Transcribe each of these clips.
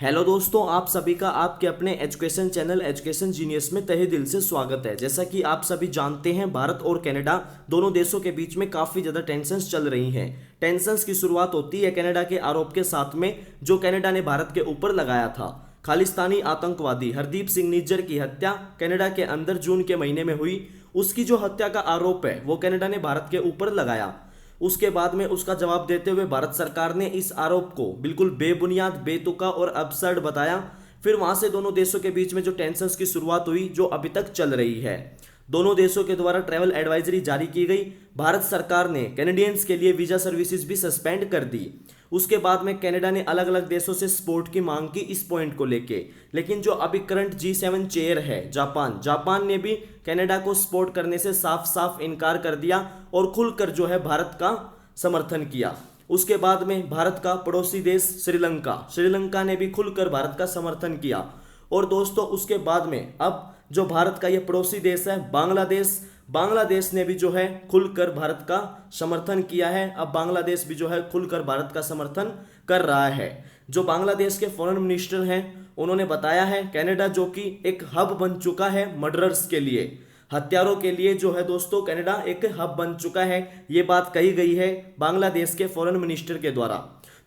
Hello दोस्तों, आप सभी का आपके अपने एजुकेशन चैनल एजुकेशन जीनियस में तहे दिल से स्वागत है। जैसा कि आप सभी जानते हैं, भारत और कनाडा दोनों देशों के बीच में काफ़ी ज़्यादा टेंशन्स चल रही हैं। टेंशन्स की शुरुआत होती है कनाडा के आरोप के साथ में, जो कनाडा ने भारत के ऊपर लगाया था। खालिस्तानी आतंकवादी हरदीप सिंह निज्जर की हत्या कनाडा के अंदर जून के महीने में हुई। उसकी जो हत्या का आरोप है वो कनाडा ने भारत के ऊपर लगाया। उसके बाद में उसका जवाब देते हुए भारत सरकार ने इस आरोप को बिल्कुल बेबुनियाद, बेतुका और अबसर्ड बताया। फिर वहां से दोनों देशों के बीच में जो टेंशन्स की शुरुआत हुई, जो अभी तक चल रही है। दोनों देशों के द्वारा ट्रैवल एडवाइजरी जारी की गई। भारत सरकार ने कैनेडियंस के लिए वीजा सर्विसेज भी सस्पेंड कर दी। उसके बाद में कनाडा ने अलग अलग देशों से सपोर्ट की मांग की इस पॉइंट को लेके। लेकिन जो अभी करंट G7 चेयर है जापान ने भी कनाडा को सपोर्ट करने से साफ साफ इनकार कर दिया और खुलकर जो है भारत का समर्थन किया। उसके बाद में भारत का पड़ोसी देश श्रीलंका ने भी खुलकर भारत का समर्थन किया। और दोस्तों, उसके बाद में अब जो भारत का ये पड़ोसी देश है बांग्लादेश ने भी जो है खुलकर भारत का समर्थन किया है। अब बांग्लादेश भी जो है खुलकर भारत का समर्थन कर रहा है। जो बांग्लादेश के फॉरेन मिनिस्टर हैं, उन्होंने बताया है कनाडा जो कि एक हब बन चुका है मर्डरर्स के लिए, हत्यारों के लिए जो है दोस्तों कनाडा एक हब बन चुका है। ये बात कही गई है बांग्लादेश के फॉरेन मिनिस्टर के द्वारा।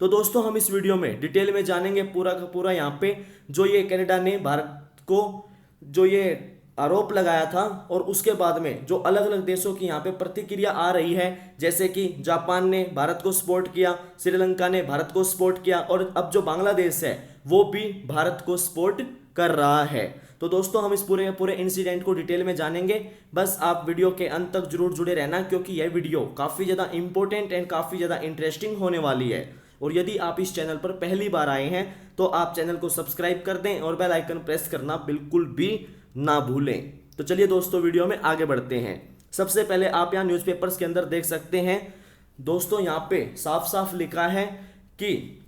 तो दोस्तों, हम इस वीडियो में डिटेल में जानेंगे पूरा का पूरा यहाँ पे जो ये कनाडा ने भारत को जो ये आरोप लगाया था, और उसके बाद में जो अलग अलग देशों की यहाँ पे प्रतिक्रिया आ रही है। जैसे कि जापान ने भारत को सपोर्ट किया, श्रीलंका ने भारत को सपोर्ट किया, और अब जो बांग्लादेश है वो भी भारत को सपोर्ट कर रहा है। तो दोस्तों, हम इस पूरे इंसिडेंट को डिटेल में जानेंगे। बस आप वीडियो के अंत तक जरूर जुड़े रहना, क्योंकि यह वीडियो काफ़ी ज़्यादा इंपॉर्टेंट एंड काफ़ी ज़्यादा इंटरेस्टिंग होने वाली है। और यदि आप इस चैनल पर पहली बार आए हैं तो आप चैनल को सब्सक्राइब कर दें और बेल आइकन प्रेस करना बिल्कुल भी ना भूलें। तो चलिए दोस्तों, वीडियो में आगे बढ़ते हैं। सबसे पहले आप यहाँ न्यूज़पेपर्स के अंदर देख सकते हैं दोस्तों, यहाँ पे साफ साफ लिखा है कि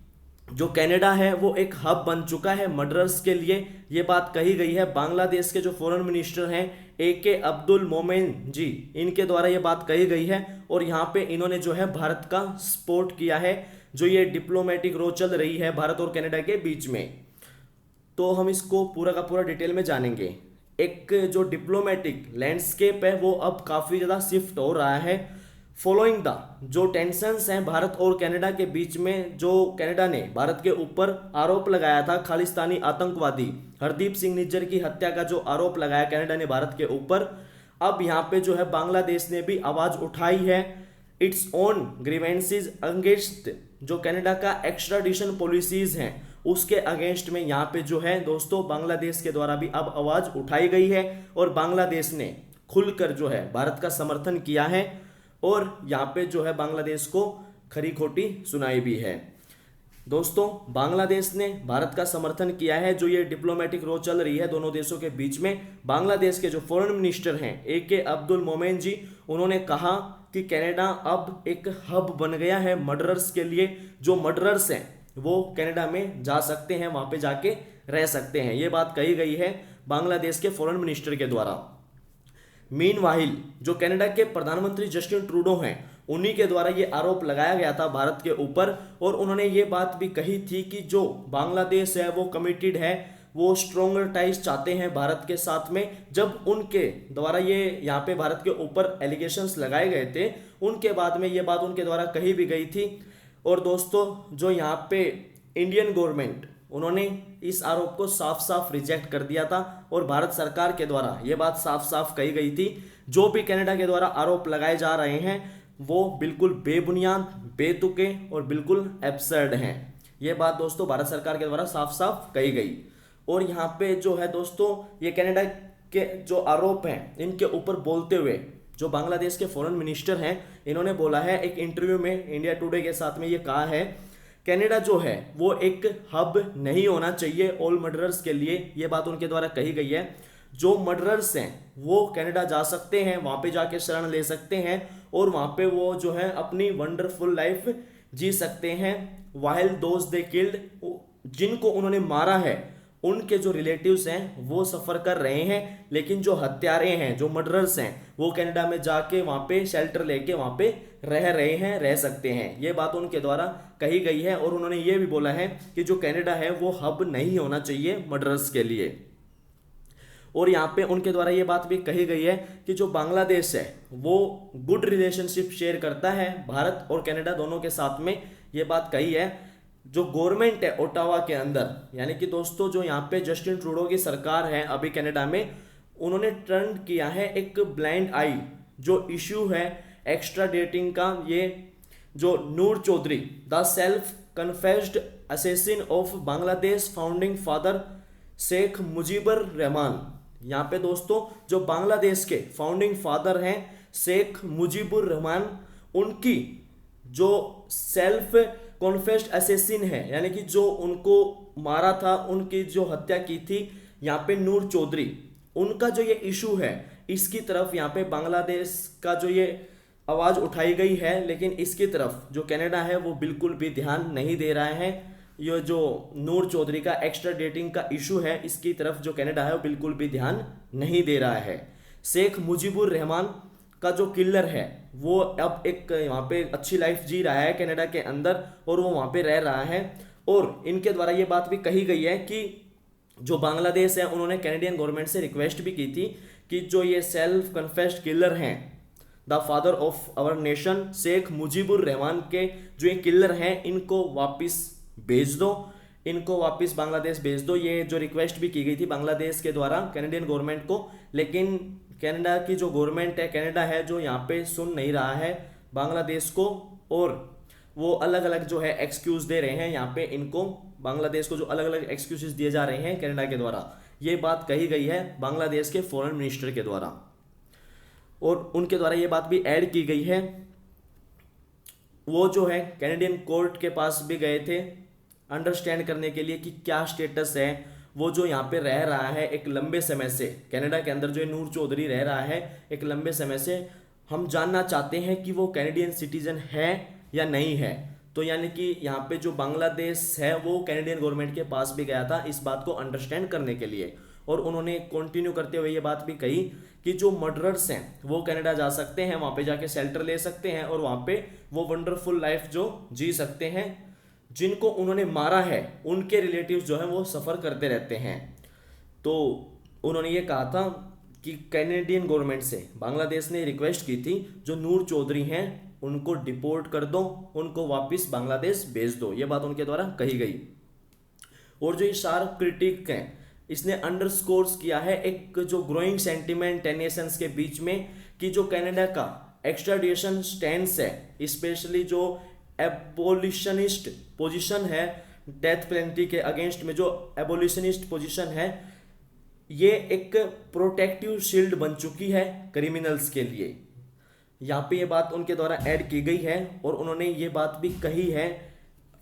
जो कनाडा है वो एक हब बन चुका है मर्डरर्स के लिए। ये बात कही गई है बांग्लादेश के जो फॉरेन मिनिस्टर हैं AK अब्दुल मोमेन जी, इनके द्वारा ये बात कही गई है। और यहाँ पे इन्होंने जो है भारत का सपोर्ट किया है, जो ये डिप्लोमेटिक रो चल रही है भारत और कनाडा के बीच में। तो हम इसको पूरा का पूरा डिटेल में जानेंगे। एक जो डिप्लोमेटिक लैंडस्केप है वो अब काफ़ी ज़्यादा शिफ्ट हो रहा है फॉलोइंग द जो टेंशन्स हैं भारत और कनाडा के बीच में। जो कनाडा ने भारत के ऊपर आरोप लगाया था, खालिस्तानी आतंकवादी हरदीप सिंह निज्जर की हत्या का जो आरोप लगाया कनाडा ने भारत के ऊपर, अब यहाँ पे जो है बांग्लादेश ने भी आवाज़ उठाई है इट्स ओन ग्रीवेंसेस अगेंस्ट जो कनाडा का एक्स्ट्राडिशन पॉलिसीज हैं उसके अगेंस्ट में। यहाँ पे जो है दोस्तों बांग्लादेश के द्वारा भी अब आवाज़ उठाई गई है, और बांग्लादेश ने खुलकर जो है भारत का समर्थन किया है, और यहाँ पे जो है बांग्लादेश को खरी खोटी सुनाई भी है। दोस्तों, बांग्लादेश ने भारत का समर्थन किया है। जो ये डिप्लोमेटिक रो चल रही है दोनों देशों के बीच में, बांग्लादेश के जो फॉरेन मिनिस्टर हैं AK अब्दुल मोमेन जी, उन्होंने कहा कि कनाडा अब एक हब बन गया है मर्डरर्स के लिए। जो मर्डरर्स हैं वो कनाडा में जा सकते हैं, वहाँ पे जाके रह सकते हैं। ये बात कही गई है बांग्लादेश के फॉरेन मिनिस्टर के द्वारा। मीनवाइल जो कनाडा के प्रधानमंत्री जस्टिन ट्रूडो हैं, उन्हीं के द्वारा ये आरोप लगाया गया था भारत के ऊपर, और उन्होंने ये बात भी कही थी कि जो बांग्लादेश है वो कमिटेड है, वो स्ट्रॉन्गर टाइज चाहते हैं भारत के साथ में। जब उनके द्वारा ये यहाँ पे भारत के ऊपर एलिगेशंस लगाए गए थे, उनके बाद में ये बात उनके द्वारा कही भी गई थी। और दोस्तों, जो यहाँ पे इंडियन गवर्नमेंट, उन्होंने इस आरोप को साफ साफ रिजेक्ट कर दिया था, और भारत सरकार के द्वारा ये बात साफ साफ कही गई थी जो भी कनाडा के द्वारा आरोप लगाए जा रहे हैं वो बिल्कुल बेबुनियाद, बेतुके और बिल्कुल एब्सर्ड हैं। ये बात दोस्तों भारत सरकार के द्वारा साफ साफ कही गई। और यहाँ पे जो है दोस्तों, ये कनाडा के जो आरोप हैं इनके ऊपर बोलते हुए जो बांग्लादेश के फॉरेन मिनिस्टर हैं, इन्होंने बोला है एक इंटरव्यू में इंडिया टुडे के साथ में, ये कहा है कनाडा जो है वो एक हब नहीं होना चाहिए ऑल मर्डरर्स के लिए। ये बात उनके द्वारा कही गई है। जो मर्डरर्स हैं वो कनाडा जा सकते हैं, वहाँ पे जाके शरण ले सकते हैं, और वहाँ पे वो जो है अपनी वंडरफुल लाइफ जी सकते हैं। वाइल दोज दे किल्ड, जिनको उन्होंने मारा है उनके जो रिलेटिव्स हैं वो सफ़र कर रहे हैं, लेकिन जो हत्यारे हैं, जो मर्डरर्स हैं, वो कनाडा में जाके वहाँ पे शेल्टर लेके वहाँ पे रह रहे हैं, रह सकते हैं। ये बात उनके द्वारा कही गई है। और उन्होंने ये भी बोला है कि जो कनाडा है वो हब नहीं होना चाहिए मर्डरर्स के लिए। और यहाँ पे उनके द्वारा ये बात भी कही गई है कि जो बांग्लादेश है वो गुड रिलेशनशिप शेयर करता है भारत और कनाडा दोनों के साथ में, ये बात कही है। जो गवर्नमेंट है ओटावा के अंदर, यानी कि दोस्तों जो यहाँ पे जस्टिन ट्रूडो की सरकार है अभी कनाडा में, उन्होंने टर्न किया है एक ब्लाइंड आई जो इश्यू है एक्स्ट्रा डेटिंग का। ये जो Noor Chowdhury, the self confessed assassin of Bangladesh founding father Sheikh Mujibur Rahman, यहाँ पे दोस्तों जो बांग्लादेश के फाउंडिंग फादर हैं शेख मुजीबुर रहमान, उनकी जो सेल्फ कॉन्फेस्ड असैसिन है, यानी कि जो उनको मारा था, उनकी जो हत्या की थी यहाँ पे नूर चौधरी, उनका जो ये इशू है इसकी तरफ यहाँ पे बांग्लादेश का जो ये आवाज़ उठाई गई है, लेकिन इसकी तरफ जो कनाडा है वो बिल्कुल भी ध्यान नहीं दे रहा है। ये जो नूर चौधरी का एक्स्ट्रा डेटिंग का इशू है इसकी तरफ जो कनाडा है वो बिल्कुल भी ध्यान नहीं दे रहा है। शेख मुजीबुर रहमान का जो किलर है वो अब एक वहाँ पे अच्छी लाइफ जी रहा है कनाडा के अंदर, और वो वहाँ पे रह रहा है। और इनके द्वारा ये बात भी कही गई है कि जो बांग्लादेश है उन्होंने कैनेडियन गवर्नमेंट से रिक्वेस्ट भी की थी कि जो ये सेल्फ कन्फेस्ड किलर हैं, the father of our nation Sheikh Mujibur Rahman के जो ये किलर हैं, इनको वापस भेज दो, इनको वापस बांग्लादेश भेज दो। ये जो रिक्वेस्ट भी की गई थी बांग्लादेश के द्वारा कैनेडियन गवर्नमेंट को, लेकिन कनाडा की जो गवर्नमेंट है, कनाडा है जो यहाँ पे सुन नहीं रहा है बांग्लादेश को, और वो अलग अलग जो है एक्सक्यूज दे रहे हैं यहाँ पे इनको, बांग्लादेश को जो अलग अलग एक्सक्यूजेस दिए जा रहे हैं कनाडा के द्वारा। ये बात कही गई है बांग्लादेश के फॉरेन मिनिस्टर के द्वारा, और उनके द्वारा ये बात भी ऐड की गई है। वो जो है कैनेडियन कोर्ट के पास भी गए थे अंडरस्टैंड करने के लिए कि क्या स्टेटस है, वो जो यहाँ पे रह रहा है एक लंबे समय से कनाडा के अंदर, जो नूर चौधरी रह रहा है एक लंबे समय से, हम जानना चाहते हैं कि वो कैनेडियन सिटीजन है या नहीं है। तो यानी कि यहाँ पे जो बांग्लादेश है वो कैनेडियन गवर्नमेंट के पास भी गया था इस बात को अंडरस्टैंड करने के लिए, और उन्होंने कंटिन्यू करते हुए ये बात भी कही कि जो मर्डरर्स हैं वो कनाडा जा सकते हैं, वहाँ पे जाके शेल्टर ले सकते हैं और वहाँ पे वो वंडरफुल लाइफ जो जी सकते हैं। जिनको उन्होंने मारा है उनके रिलेटिव्स जो हैं वो सफ़र करते रहते हैं। तो उन्होंने ये कहा था कि कैनेडियन गवर्नमेंट से बांग्लादेश ने रिक्वेस्ट की थी जो नूर चौधरी हैं उनको डिपोर्ट कर दो, उनको वापस बांग्लादेश भेज दो, ये बात उनके द्वारा कही गई। और जो ये शार्प क्रिटिक हैं इसने अंडरस्कोर्स किया है एक जो ग्रोइंग सेंटिमेंट है नेशंस के बीच में कि जो कनाडा का एक्स्ट्राडिशन स्टैंड्स है, स्पेशली जो एबोलिशनिस्ट पोजीशन है डेथ पेनल्टी के अगेंस्ट में, जो एबोलिशनिस्ट पोजीशन है, ये एक प्रोटेक्टिव शील्ड बन चुकी है क्रिमिनल्स के लिए। यहाँ पे ये बात उनके द्वारा ऐड की गई है, और उन्होंने ये बात भी कही है,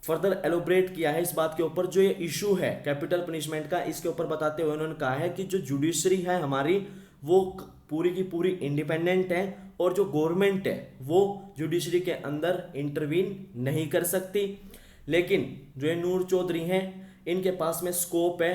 फर्दर एलोबरेट किया है इस बात के ऊपर जो ये इशू है कैपिटल पनिशमेंट का, इसके ऊपर बताते हुए उन्होंने कहा है कि जो जुडिशरी है हमारी वो पूरी की पूरी इंडिपेंडेंट है, और जो गवर्नमेंट है वो जुडिशरी के अंदर इंटरवीन नहीं कर सकती। लेकिन जो ये नूर चौधरी हैं इनके पास में स्कोप है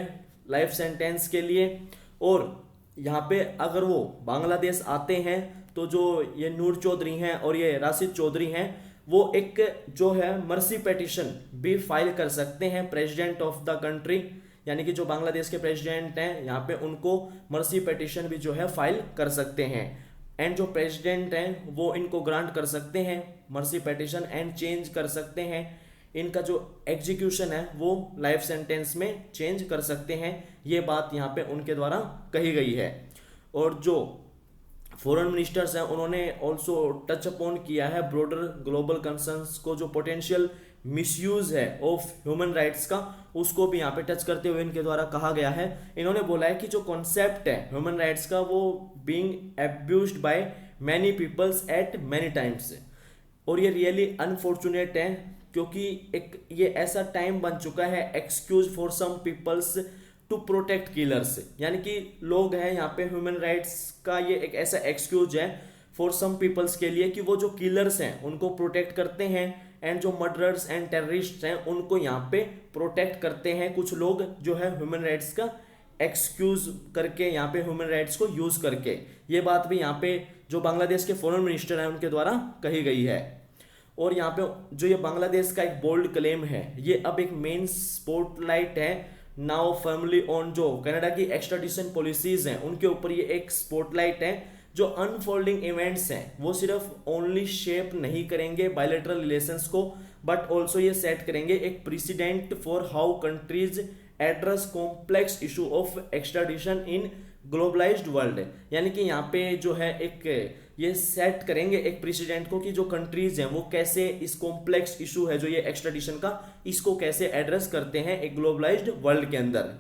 लाइफ सेंटेंस के लिए, और यहाँ पे अगर वो बांग्लादेश आते हैं तो जो ये नूर चौधरी हैं और ये राशिद चौधरी हैं वो एक जो है मर्सी पेटिशन भी फाइल कर सकते हैं प्रेसिडेंट ऑफ द कंट्री, यानी कि जो बांग्लादेश के प्रेसिडेंट हैं यहाँ पे उनको मर्सी पेटिशन भी जो है फाइल कर सकते हैं, एंड जो प्रेसिडेंट हैं वो इनको ग्रांट कर सकते हैं मर्सी पेटिशन एंड चेंज कर सकते हैं, इनका जो एग्जीक्यूशन है वो लाइफ सेंटेंस में चेंज कर सकते हैं। ये बात यहाँ पे उनके द्वारा कही गई है। और जो फॉरेन मिनिस्टर्स हैं उन्होंने ऑल्सो टच अपॉन किया है ब्रॉडर ग्लोबल कंसर्न्स को, जो पोटेंशियल मिसयूज है ऑफ ह्यूमन राइट्स का, उसको भी यहाँ पे टच करते हुए इनके द्वारा कहा गया है। इन्होंने बोला है कि जो कॉन्सेप्ट है ह्यूमन राइट्स का वो being abused by many peoples at many times, और ये रियली अनफॉर्चुनेट है क्योंकि एक ये ऐसा टाइम बन चुका है excuse for some peoples to protect killers, यानी कि लोग हैं यहाँ पे ह्यूमन राइट्स का ये एक ऐसा एक्सक्यूज है फॉर सम पीपल्स के लिए कि वो जो किलर्स हैं उनको प्रोटेक्ट करते हैं एंड जो मर्डरर्स एंड टेररिस्ट हैं उनको यहाँ पे प्रोटेक्ट करते हैं कुछ लोग जो है ह्यूमन राइट्स का एक्सक्यूज करके, यहाँ पे ह्यूमन राइट्स को यूज करके। ये बात भी यहाँ पे जो बांग्लादेश के फॉरेन मिनिस्टर हैं उनके द्वारा कही गई है। और यहाँ पे जो ये बांग्लादेश का एक बोल्ड क्लेम है, ये अब एक मेन स्पॉटलाइट है नाउ फर्मली ऑन जो कनाडा की एक्स्ट्राडिशन पॉलिसीज हैं उनके ऊपर ये एक स्पॉटलाइट है। जो अनफोल्डिंग इवेंट्स हैं वो सिर्फ ओनली शेप नहीं करेंगे बायलैटरल रिलेशंस को, बट ऑल्सो ये सेट करेंगे एक president for how countries address complex issue of extradition in globalised world. यानी कि यहाँ पे जो है एक ये सेट करेंगे एक प्रेसिडेंट को कि जो कंट्रीज हैं वो कैसे इस कॉम्प्लेक्स इशू है जो ये एक्स्ट्राडिशन का, इसको कैसे एड्रेस करते हैं एक ग्लोबलाइज्ड वर्ल्ड के अंदर।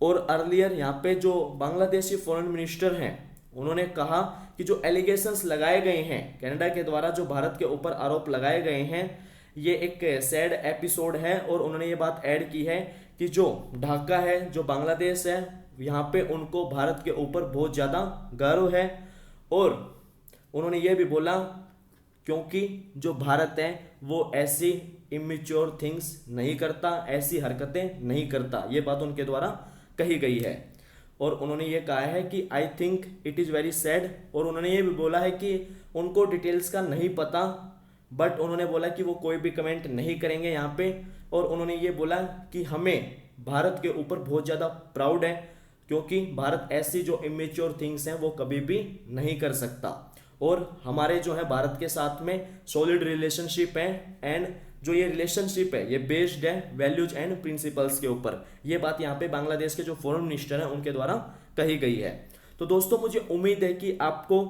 और अर्लियर यहाँ पे जो बांग्लादेशी फॉरेन मिनिस्टर हैं उन्होंने कहा कि जो एलिगेशंस लगाए गए हैं कनाडा के द्वारा, जो भारत के ऊपर आरोप लगाए गए हैं, ये एक सैड एपिसोड है। और उन्होंने ये बात ऐड की है कि जो ढाका है, जो बांग्लादेश है, यहाँ पे उनको भारत के ऊपर बहुत ज़्यादा गर्व है। और उन्होंने ये भी बोला क्योंकि जो भारत है वो ऐसी इमेच्योर थिंग्स नहीं करता, ऐसी हरकतें नहीं करता, ये बात उनके द्वारा कही गई है। और उन्होंने ये कहा है कि I think it is very sad. और उन्होंने ये भी बोला है कि उनको डिटेल्स का नहीं पता, बट उन्होंने बोला कि वो कोई भी कमेंट नहीं करेंगे यहाँ पे। और उन्होंने ये बोला कि हमें भारत के ऊपर बहुत ज़्यादा प्राउड है क्योंकि भारत ऐसी जो इमेच्योर थिंग्स हैं वो कभी भी नहीं कर सकता। और हमारे जो है भारत के साथ में सॉलिड रिलेशनशिप है एंड जो ये रिलेशनशिप है ये बेस्ड है वैल्यूज एंड प्रिंसिपल्स के ऊपर। ये बात यहाँ पे बांग्लादेश के जो फॉरेन मिनिस्टर हैं उनके द्वारा कही गई है। तो दोस्तों मुझे उम्मीद है कि आपको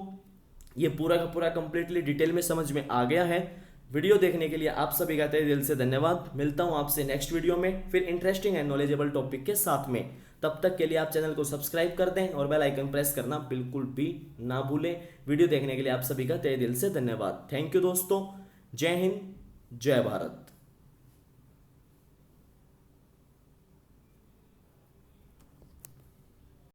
ये पूरा का पूरा कंप्लीटली डिटेल में समझ में आ गया है। वीडियो देखने के लिए आप सभी का तहे दिल से धन्यवाद। मिलता हूँ आपसे नेक्स्ट वीडियो में फिर इंटरेस्टिंग एंड नॉलेजेबल टॉपिक के साथ में। तब तक के लिए आप चैनल को सब्सक्राइब कर दें और बेल आइकन प्रेस करना बिल्कुल भी ना भूलें। वीडियो देखने के लिए आप सभी का तहे दिल से धन्यवाद। थैंक यू दोस्तों। जय हिंद, जय भारत।